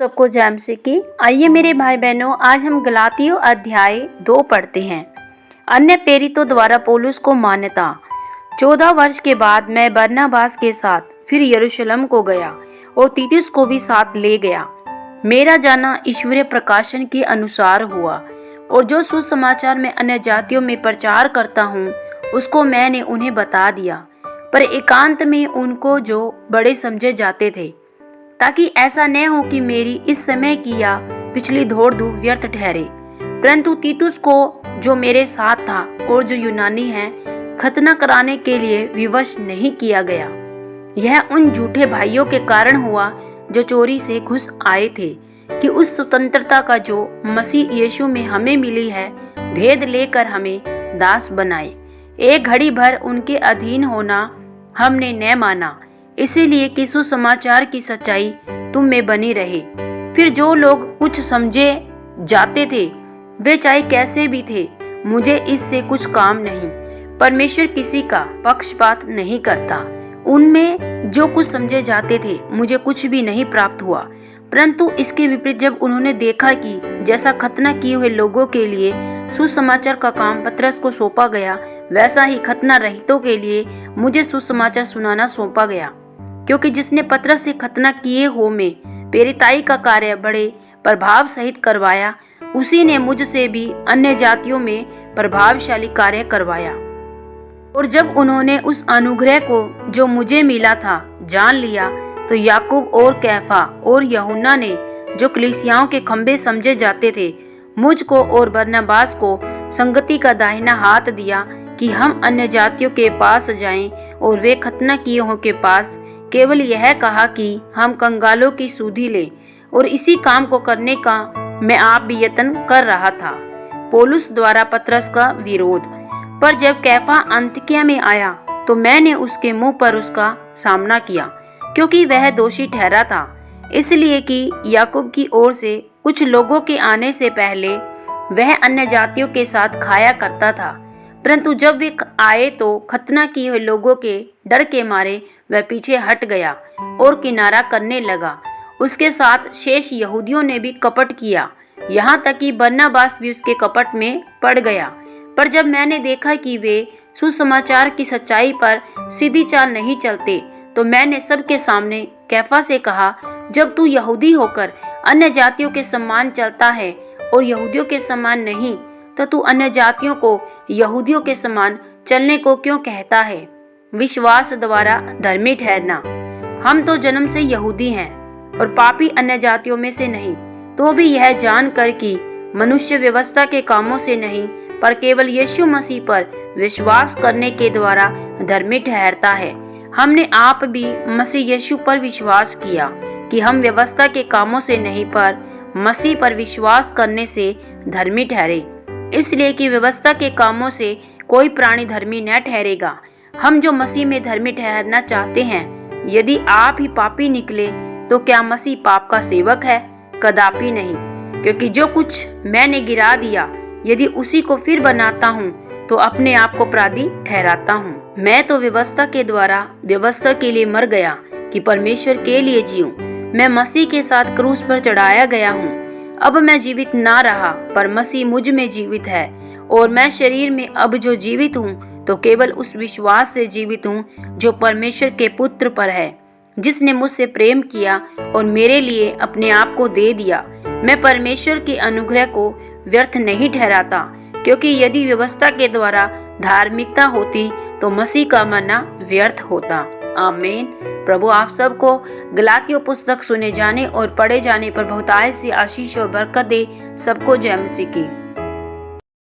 सबको जय मसीह की। आइए मेरे भाई बहनों, आज हम गलातियों अध्याय 2 पढ़ते हैं। अन्य प्रेरितों द्वारा पौलुस को मान्यता। 14 वर्ष के बाद मैं बरनबास के साथ फिर यरूशलेम को गया और तीतुस को भी साथ ले गया। मेरा जाना ईश्वरीय प्रकाशन के अनुसार हुआ और जो सुसमाचार मैं अन्य जातियों में प्रचार करता हूँ उसको मैंने उन्हें बता दिया, पर एकांत में उनको जो बड़े समझे जाते थे, ताकि ऐसा न हो कि मेरी इस समय की या पिछली दौड़ धूप व्यर्थ ठहरे। परंतु तीतुस को जो मेरे साथ था और जो यूनानी है, खतना कराने के लिए विवश नहीं किया गया। यह उन झूठे भाइयों के कारण हुआ जो चोरी से घुस आए थे, कि उस स्वतंत्रता का जो मसीह यीशु में हमें मिली है भेद लेकर हमें दास बनाए। एक घड़ी भर उनके अधीन होना हमने न माना, इसीलिए कि सुसमाचार की सच्चाई तुम में बनी रहे। फिर जो लोग कुछ समझे जाते थे वे चाहे कैसे भी थे, मुझे इससे कुछ काम नहीं। परमेश्वर किसी का पक्षपात नहीं करता। उनमें जो कुछ समझे जाते थे मुझे कुछ भी नहीं प्राप्त हुआ, परंतु इसके विपरीत जब उन्होंने देखा कि जैसा खतना किए हुए लोगों के लिए सुसमाचार का काम पतरस को सौंपा गया, वैसा ही खतना रहितों के लिए मुझे सुसमाचार सुनाना सौंपा गया। क्योंकि जिसने पतरस से खतना किए हो में प्रेरिताई का कार्य बड़े प्रभाव सहित करवाया, उसी ने मुझसे भी अन्य जातियों में प्रभावशाली कार्य करवाया। और जब उन्होंने उस अनुग्रह को जो मुझे मिला था जान लिया, तो याकूब और कैफा और यूहन्ना ने, जो कलीसियाओं के खंबे समझे जाते थे, मुझको और बरनबास को संगति का दाहिना हाथ दिया कि हम अन्य जातियों के पास जाएं। और वे खतना किए हो के पास केवल यह कहा कि हम कंगालों की सुधि लें, और इसी काम को करने का मैं आप भी यत्न कर रहा था। पौलुस द्वारा पतरस का विरोध। पर जब कैफा अन्तिकिया में आया तो मैंने उसके मुंह पर उसका सामना किया, क्योंकि वह दोषी ठहरा था, इसलिए कि याकूब की ओर से कुछ लोगों के आने से पहले वह अन्य जातियों के साथ खाया करता था। परंतु जब वे आए तो खतना किए हुए लोगों के डर के मारे वह पीछे हट गया और किनारा करने लगा। उसके साथ शेष यहूदियों ने भी कपट किया, यहाँ तक कि बरनबास भी उसके कपट में पड़ गया। पर जब मैंने देखा कि वे सुसमाचार की सच्चाई पर सीधी चाल नहीं चलते, तो मैंने सबके सामने कैफा से कहा, जब तू यहूदी होकर अन्य जातियों के समान चलता है और यहूदियों के समान नहीं, तो तू अन्य जातियों को यहूदियों के समान चलने को क्यों कहता है? विश्वास द्वारा धर्मी ठहरना। हम तो जन्म से यहूदी हैं और पापी अन्य जातियों में से नहीं, तो भी यह जानकर कि मनुष्य व्यवस्था के कामों से नहीं, पर केवल यीशु मसीह पर विश्वास करने के द्वारा धर्मी ठहरता है। हमने आप भी मसीह यीशु पर विश्वास किया कि हम व्यवस्था के कामों से नहीं, पर मसीह पर विश्वास करने से धर्मी ठहरे। इसलिए कि व्यवस्था के कामों से कोई प्राणी धर्मी न ठहरेगा। हम जो मसीह में धर्मी ठहरना चाहते हैं, यदि आप ही पापी निकले तो क्या मसीह पाप का सेवक है? कदापि नहीं। क्योंकि जो कुछ मैंने गिरा दिया, यदि उसी को फिर बनाता हूँ तो अपने आप को अपराधी ठहराता हूँ। मैं तो व्यवस्था के द्वारा व्यवस्था के लिए मर गया कि परमेश्वर के लिए जीऊं। मैं मसीह के साथ क्रूस पर चढ़ाया गया हूँ। अब मैं जीवित ना रहा, पर मसीह मुझ में जीवित है, और मैं शरीर में अब जो जीवित हूँ तो केवल उस विश्वास से जीवित हूँ जो परमेश्वर के पुत्र पर है, जिसने मुझसे प्रेम किया और मेरे लिए अपने आप को दे दिया। मैं परमेश्वर के अनुग्रह को व्यर्थ नहीं ठहराता, क्योंकि यदि व्यवस्था के द्वारा धार्मिकता होती तो मसीह का मरना व्यर्थ होता। आमीन। प्रभु आप सबको गलातियों पुस्तक सुने जाने और पढ़े जाने पर बहुतायत से आशीष और बरकत दे। सबको जय मसीह की।